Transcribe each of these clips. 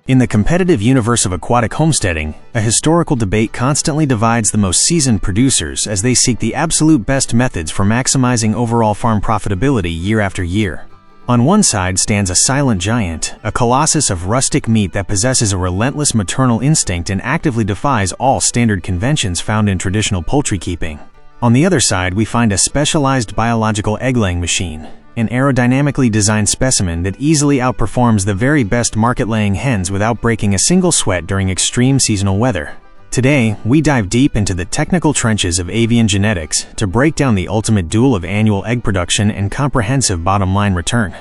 In the competitive universe of aquatic homesteading, a historical debate constantly divides the most seasoned producers as they seek the absolute best methods for maximizing overall farm profitability year after year. On one side stands a silent giant, a colossus of rustic meat that possesses a relentless maternal instinct and actively defies all standard conventions found in traditional poultry keeping. On the other side, we find a specialized biological egg-laying machine, an aerodynamically designed specimen that easily outperforms the very best market-laying hens without breaking a single sweat during extreme seasonal weather. Today, we dive deep into the technical trenches of avian genetics to break down the ultimate duel of annual egg production and comprehensive bottom-line return.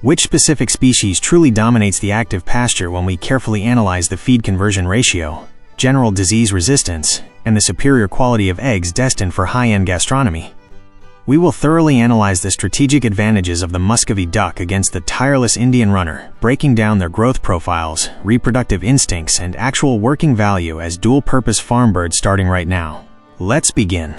Which specific species truly dominates the active pasture when we carefully analyze the feed conversion ratio, general disease resistance, and the superior quality of eggs destined for high-end gastronomy? We will thoroughly analyze the strategic advantages of the Muscovy duck against the tireless Indian runner, breaking down their growth profiles, reproductive instincts, and actual working value as dual-purpose farm birds starting right now. Let's begin.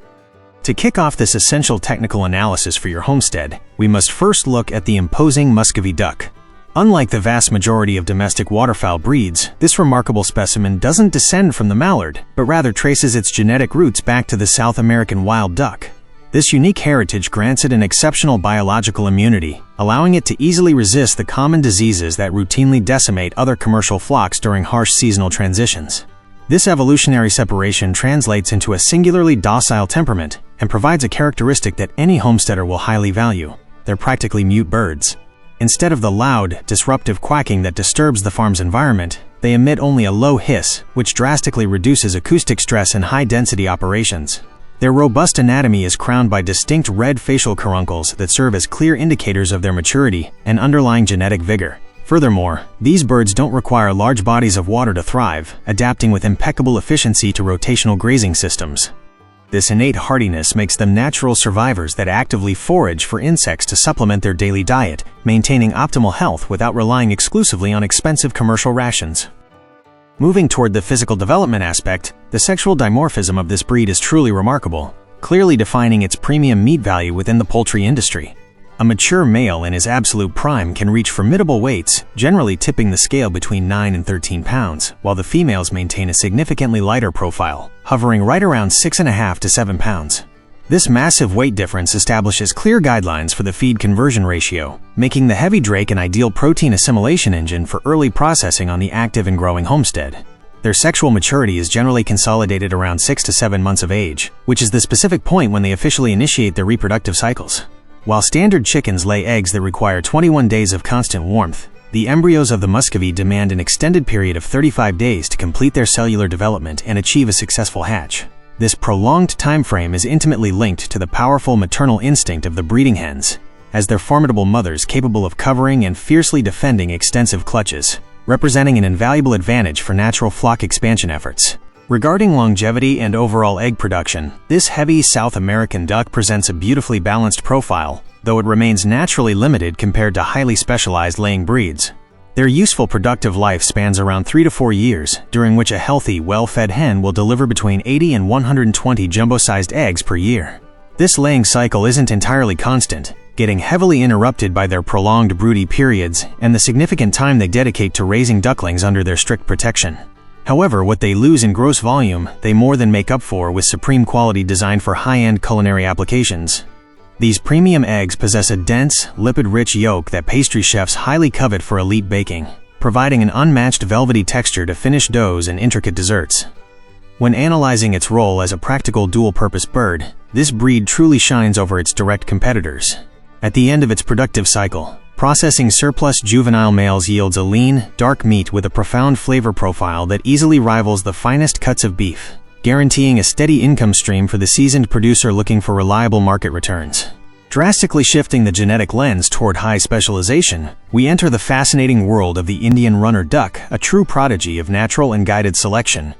To kick off this essential technical analysis for your homestead, we must first look at the imposing Muscovy duck. Unlike the vast majority of domestic waterfowl breeds, this remarkable specimen doesn't descend from the mallard, but rather traces its genetic roots back to the South American wild duck. This unique heritage grants it an exceptional biological immunity, allowing it to easily resist the common diseases that routinely decimate other commercial flocks during harsh seasonal transitions. This evolutionary separation translates into a singularly docile temperament and provides a characteristic that any homesteader will highly value. They're practically mute birds. Instead of the loud, disruptive quacking that disturbs the farm's environment, they emit only a low hiss, which drastically reduces acoustic stress in high-density operations. Their robust anatomy is crowned by distinct red facial caruncles that serve as clear indicators of their maturity and underlying genetic vigor. Furthermore, these birds don't require large bodies of water to thrive, adapting with impeccable efficiency to rotational grazing systems. This innate hardiness makes them natural survivors that actively forage for insects to supplement their daily diet, maintaining optimal health without relying exclusively on expensive commercial rations. Moving toward the physical development aspect, the sexual dimorphism of this breed is truly remarkable, clearly defining its premium meat value within the poultry industry. A mature male in his absolute prime can reach formidable weights, generally tipping the scale between 9 and 13 pounds, while the females maintain a significantly lighter profile, hovering right around 6.5 to 7 pounds. This massive weight difference establishes clear guidelines for the feed conversion ratio, making the heavy drake an ideal protein assimilation engine for early processing on the active and growing homestead. Their sexual maturity is generally consolidated around 6 to 7 months of age, which is the specific point when they officially initiate their reproductive cycles. While standard chickens lay eggs that require 21 days of constant warmth, the embryos of the Muscovy demand an extended period of 35 days to complete their cellular development and achieve a successful hatch. This prolonged time frame is intimately linked to the powerful maternal instinct of the breeding hens, as they're formidable mothers capable of covering and fiercely defending extensive clutches, representing an invaluable advantage for natural flock expansion efforts. Regarding longevity and overall egg production, this heavy South American duck presents a beautifully balanced profile, though it remains naturally limited compared to highly specialized laying breeds. Their useful productive life spans around 3 to 4 years, during which a healthy, well-fed hen will deliver between 80 and 120 jumbo-sized eggs per year. This laying cycle isn't entirely constant, getting heavily interrupted by their prolonged broody periods and the significant time they dedicate to raising ducklings under their strict protection. However, what they lose in gross volume, they more than make up for with supreme quality designed for high-end culinary applications. These premium eggs possess a dense, lipid-rich yolk that pastry chefs highly covet for elite baking, providing an unmatched velvety texture to finished doughs and intricate desserts. When analyzing its role as a practical dual-purpose bird, this breed truly shines over its direct competitors. At the end of its productive cycle, processing surplus juvenile males yields a lean, dark meat with a profound flavor profile that easily rivals the finest cuts of beef, guaranteeing a steady income stream for the seasoned producer looking for reliable market returns. Drastically shifting the genetic lens toward high specialization, we enter the fascinating world of the Indian runner duck, a true prodigy of natural and guided selection.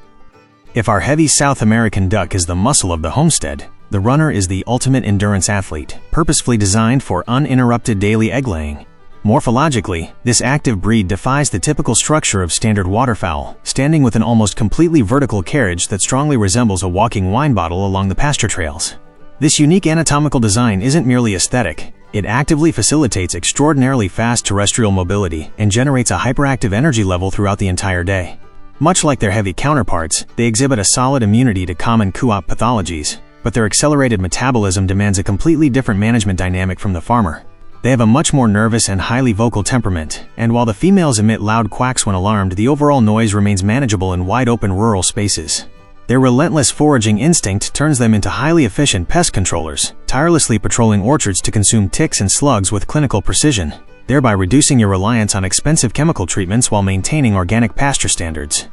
If our heavy South American duck is the muscle of the homestead, the runner is the ultimate endurance athlete, purposefully designed for uninterrupted daily egg-laying. Morphologically, this active breed defies the typical structure of standard waterfowl, standing with an almost completely vertical carriage that strongly resembles a walking wine bottle along the pasture trails. This unique anatomical design isn't merely aesthetic, It actively facilitates extraordinarily fast terrestrial mobility and generates a hyperactive energy level throughout the entire day. Much like their heavy counterparts, they exhibit a solid immunity to common co-op pathologies, but their accelerated metabolism demands a completely different management dynamic from the farmer. They have a much more nervous and highly vocal temperament, and while the females emit loud quacks when alarmed, the overall noise remains manageable in wide-open rural spaces. Their relentless foraging instinct turns them into highly efficient pest controllers, tirelessly patrolling orchards to consume ticks and slugs with clinical precision, thereby reducing your reliance on expensive chemical treatments while maintaining organic pasture standards.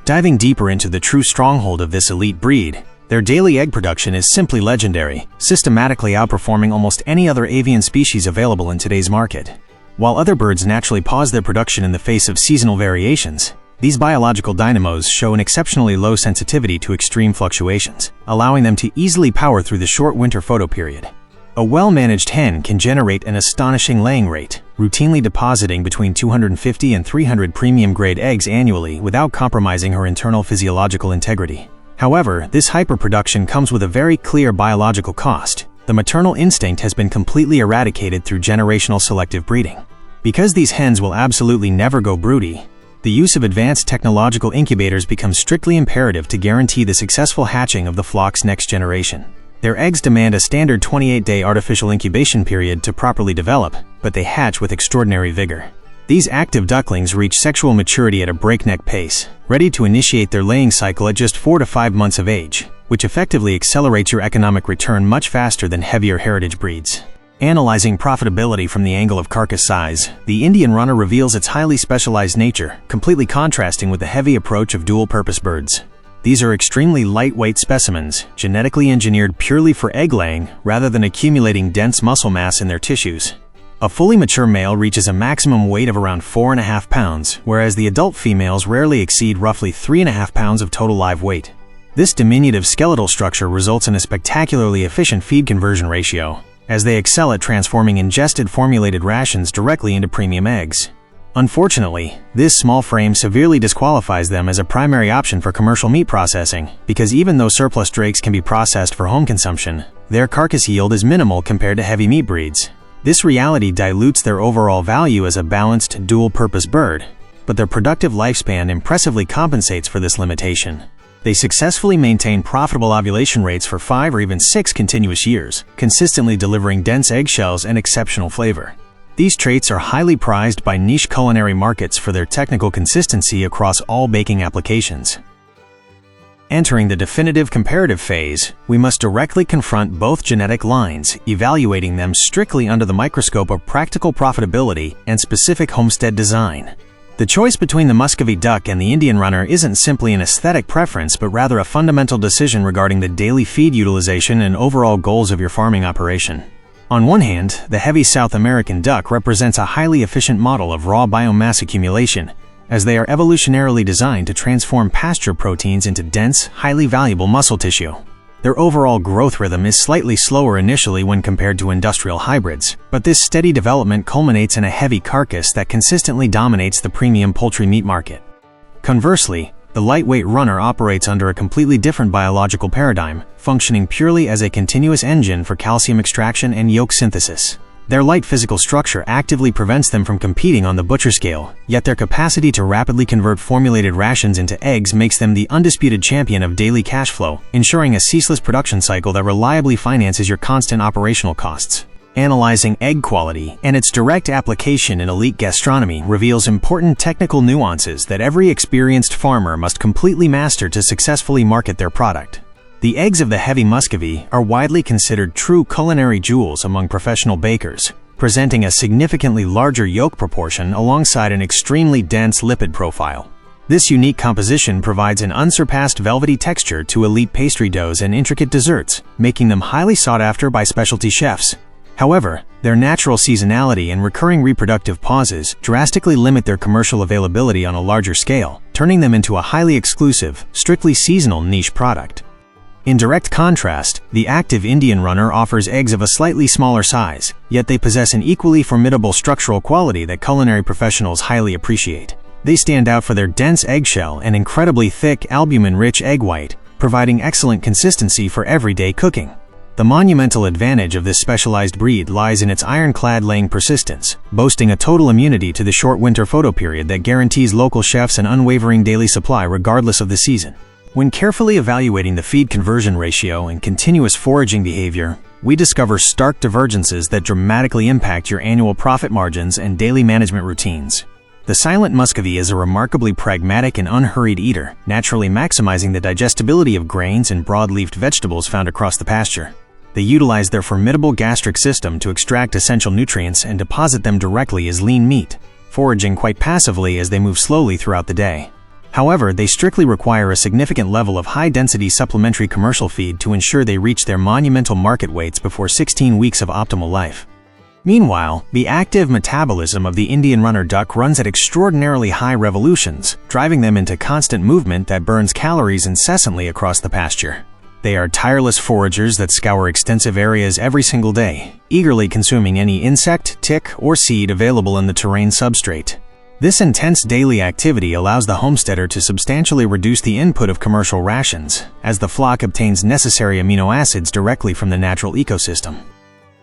Diving deeper into the true stronghold of this elite breed, their daily egg production is simply legendary, systematically outperforming almost any other avian species available in today's market. While other birds naturally pause their production in the face of seasonal variations, these biological dynamos show an exceptionally low sensitivity to extreme fluctuations, allowing them to easily power through the short winter photoperiod. A well-managed hen can generate an astonishing laying rate, routinely depositing between 250 and 300 premium-grade eggs annually without compromising her internal physiological integrity. However, this hyperproduction comes with a very clear biological cost. The maternal instinct has been completely eradicated through generational selective breeding. Because these hens will absolutely never go broody, the use of advanced technological incubators becomes strictly imperative to guarantee the successful hatching of the flock's next generation. Their eggs demand a standard 28-day artificial incubation period to properly develop, but they hatch with extraordinary vigor. These active ducklings reach sexual maturity at a breakneck pace, ready to initiate their laying cycle at just 4 to 5 months of age, which effectively accelerates your economic return much faster than heavier heritage breeds. Analyzing profitability from the angle of carcass size, the Indian runner reveals its highly specialized nature, completely contrasting with the heavy approach of dual-purpose birds. These are extremely lightweight specimens, genetically engineered purely for egg laying rather than accumulating dense muscle mass in their tissues. A fully mature male reaches a maximum weight of around 4.5 pounds, whereas the adult females rarely exceed roughly 3.5 pounds of total live weight. This diminutive skeletal structure results in a spectacularly efficient feed conversion ratio, as they excel at transforming ingested formulated rations directly into premium eggs. Unfortunately, this small frame severely disqualifies them as a primary option for commercial meat processing, because even though surplus drakes can be processed for home consumption, their carcass yield is minimal compared to heavy meat breeds. This reality dilutes their overall value as a balanced, dual-purpose bird, but their productive lifespan impressively compensates for this limitation. They successfully maintain profitable ovulation rates for 5 or even 6 continuous years, consistently delivering dense eggshells and exceptional flavor. These traits are highly prized by niche culinary markets for their technical consistency across all baking applications. Entering the definitive comparative phase, we must directly confront both genetic lines, evaluating them strictly under the microscope of practical profitability and specific homestead design. The choice between the Muscovy duck and the Indian runner isn't simply an aesthetic preference, but rather a fundamental decision regarding the daily feed utilization and overall goals of your farming operation. On one hand, the heavy South American duck represents a highly efficient model of raw biomass accumulation, as they are evolutionarily designed to transform pasture proteins into dense, highly valuable muscle tissue. Their overall growth rhythm is slightly slower initially when compared to industrial hybrids, but this steady development culminates in a heavy carcass that consistently dominates the premium poultry meat market. Conversely, the lightweight runner operates under a completely different biological paradigm, functioning purely as a continuous engine for calcium extraction and yolk synthesis. Their light physical structure actively prevents them from competing on the butcher scale, yet their capacity to rapidly convert formulated rations into eggs makes them the undisputed champion of daily cash flow, ensuring a ceaseless production cycle that reliably finances your constant operational costs. Analyzing egg quality and its direct application in elite gastronomy reveals important technical nuances that every experienced farmer must completely master to successfully market their product. The eggs of the heavy Muscovy are widely considered true culinary jewels among professional bakers, presenting a significantly larger yolk proportion alongside an extremely dense lipid profile. This unique composition provides an unsurpassed velvety texture to elite pastry doughs and intricate desserts, making them highly sought after by specialty chefs. However, their natural seasonality and recurring reproductive pauses drastically limit their commercial availability on a larger scale, turning them into a highly exclusive, strictly seasonal niche product. In direct contrast, the active Indian runner offers eggs of a slightly smaller size, yet they possess an equally formidable structural quality that culinary professionals highly appreciate. They stand out for their dense eggshell and incredibly thick albumin-rich egg white, providing excellent consistency for everyday cooking. The monumental advantage of this specialized breed lies in its ironclad laying persistence, boasting a total immunity to the short winter photoperiod that guarantees local chefs an unwavering daily supply regardless of the season. When carefully evaluating the feed conversion ratio and continuous foraging behavior, we discover stark divergences that dramatically impact your annual profit margins and daily management routines. The silent Muscovy is a remarkably pragmatic and unhurried eater, naturally maximizing the digestibility of grains and broad-leafed vegetables found across the pasture. They utilize their formidable gastric system to extract essential nutrients and deposit them directly as lean meat, foraging quite passively as they move slowly throughout the day. However, they strictly require a significant level of high-density supplementary commercial feed to ensure they reach their monumental market weights before 16 weeks of optimal life. Meanwhile, the active metabolism of the Indian runner duck runs at extraordinarily high revolutions, driving them into constant movement that burns calories incessantly across the pasture. They are tireless foragers that scour extensive areas every single day, eagerly consuming any insect, tick, or seed available in the terrain substrate. This intense daily activity allows the homesteader to substantially reduce the input of commercial rations, as the flock obtains necessary amino acids directly from the natural ecosystem.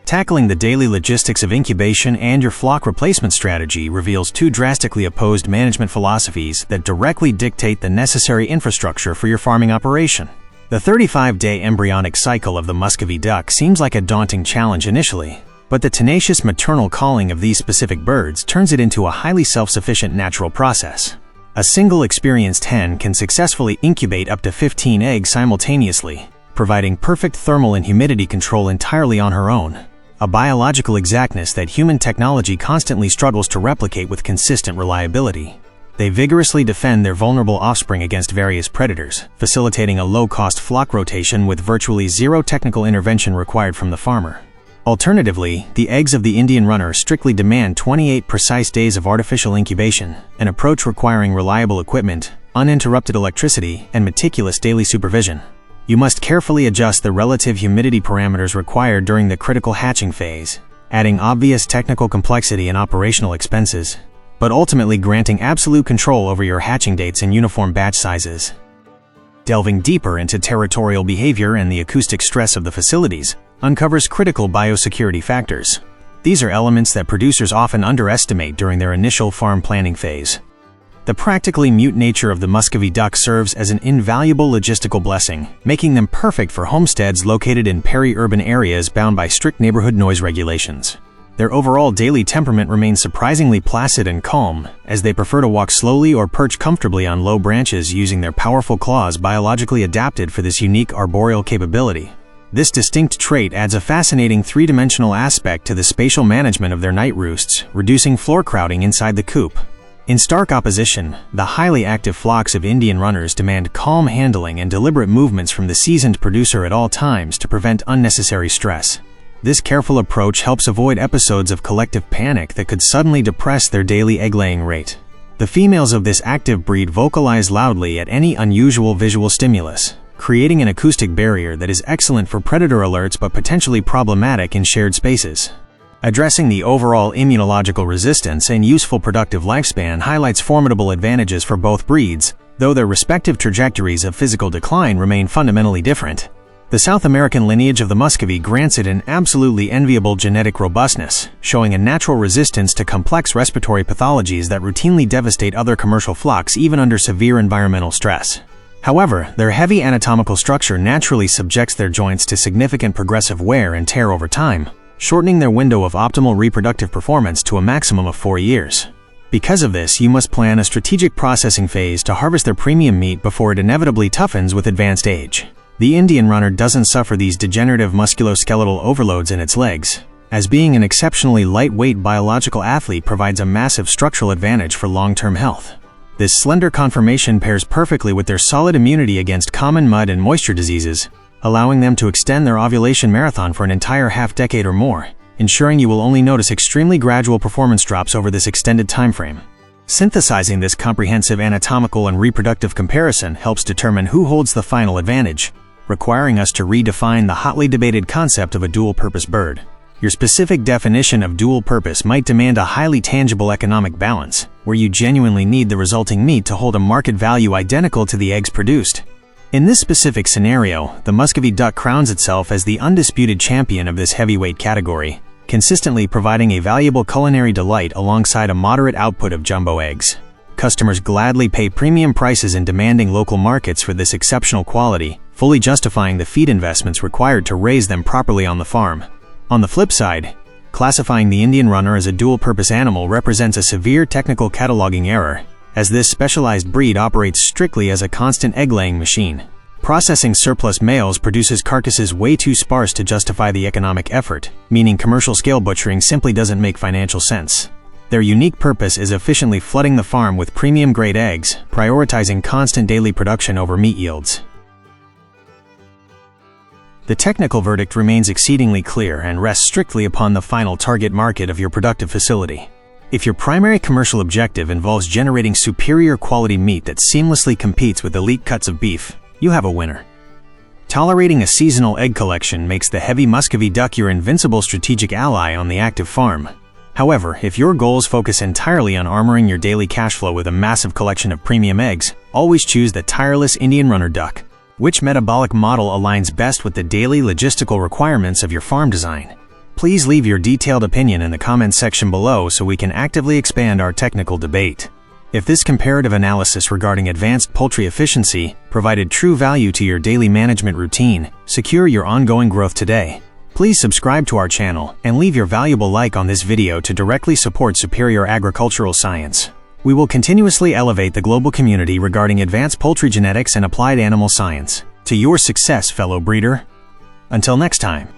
Tackling the daily logistics of incubation and your flock replacement strategy reveals two drastically opposed management philosophies that directly dictate the necessary infrastructure for your farming operation. The 35-day embryonic cycle of the Muscovy duck seems like a daunting challenge initially, but the tenacious maternal calling of these specific birds turns it into a highly self-sufficient natural process. A single experienced hen can successfully incubate up to 15 eggs simultaneously, providing perfect thermal and humidity control entirely on her own, a biological exactness that human technology constantly struggles to replicate with consistent reliability. They vigorously defend their vulnerable offspring against various predators, facilitating a low-cost flock rotation with virtually zero technical intervention required from the farmer. Alternatively, the eggs of the Indian runner strictly demand 28 precise days of artificial incubation, an approach requiring reliable equipment, uninterrupted electricity, and meticulous daily supervision. You must carefully adjust the relative humidity parameters required during the critical hatching phase, adding obvious technical complexity and operational expenses, but ultimately granting absolute control over your hatching dates and uniform batch sizes. Delving deeper into territorial behavior and the acoustic stress of the facilities uncovers critical biosecurity factors. These are elements that producers often underestimate during their initial farm planning phase. The practically mute nature of the Muscovy duck serves as an invaluable logistical blessing, making them perfect for homesteads located in peri-urban areas bound by strict neighborhood noise regulations. Their overall daily temperament remains surprisingly placid and calm, as they prefer to walk slowly or perch comfortably on low branches using their powerful claws biologically adapted for this unique arboreal capability. This distinct trait adds a fascinating three-dimensional aspect to the spatial management of their night roosts, reducing floor crowding inside the coop. In stark opposition, the highly active flocks of Indian runners demand calm handling and deliberate movements from the seasoned producer at all times to prevent unnecessary stress. This careful approach helps avoid episodes of collective panic that could suddenly depress their daily egg-laying rate. The females of this active breed vocalize loudly at any unusual visual stimulus, creating an acoustic barrier that is excellent for predator alerts but potentially problematic in shared spaces. Addressing the overall immunological resistance and useful productive lifespan highlights formidable advantages for both breeds, though their respective trajectories of physical decline remain fundamentally different. The South American lineage of the Muscovy grants it an absolutely enviable genetic robustness, showing a natural resistance to complex respiratory pathologies that routinely devastate other commercial flocks even under severe environmental stress. However, their heavy anatomical structure naturally subjects their joints to significant progressive wear and tear over time, shortening their window of optimal reproductive performance to a maximum of 4 years. Because of this, you must plan a strategic processing phase to harvest their premium meat before it inevitably toughens with advanced age. The Indian runner doesn't suffer these degenerative musculoskeletal overloads in its legs, as being an exceptionally lightweight biological athlete provides a massive structural advantage for long-term health. This slender conformation pairs perfectly with their solid immunity against common mud and moisture diseases, allowing them to extend their ovulation marathon for an entire half-decade or more, ensuring you will only notice extremely gradual performance drops over this extended time frame. Synthesizing this comprehensive anatomical and reproductive comparison helps determine who holds the final advantage, requiring us to redefine the hotly debated concept of a dual-purpose bird. Your specific definition of dual purpose might demand a highly tangible economic balance, where you genuinely need the resulting meat to hold a market value identical to the eggs produced. In this specific scenario, the Muscovy duck crowns itself as the undisputed champion of this heavyweight category, consistently providing a valuable culinary delight alongside a moderate output of jumbo eggs. Customers gladly pay premium prices in demanding local markets for this exceptional quality, fully justifying the feed investments required to raise them properly on the farm. On the flip side, classifying the Indian runner as a dual-purpose animal represents a severe technical cataloging error, as this specialized breed operates strictly as a constant egg-laying machine. Processing surplus males produces carcasses way too sparse to justify the economic effort, meaning commercial-scale butchering simply doesn't make financial sense. Their unique purpose is efficiently flooding the farm with premium-grade eggs, prioritizing constant daily production over meat yields. The technical verdict remains exceedingly clear and rests strictly upon the final target market of your productive facility. If your primary commercial objective involves generating superior quality meat that seamlessly competes with elite cuts of beef, you have a winner. Tolerating a seasonal egg collection makes the heavy Muscovy duck your invincible strategic ally on the active farm. However, if your goals focus entirely on armoring your daily cash flow with a massive collection of premium eggs, always choose the tireless Indian runner duck. Which metabolic model aligns best with the daily logistical requirements of your farm design? Please leave your detailed opinion in the comments section below so we can actively expand our technical debate. If this comparative analysis regarding advanced poultry efficiency provided true value to your daily management routine, secure your ongoing growth today. Please subscribe to our channel and leave your valuable like on this video to directly support superior agricultural science. We will continuously elevate the global community regarding advanced poultry genetics and applied animal science. To your success, fellow breeder. Until next time.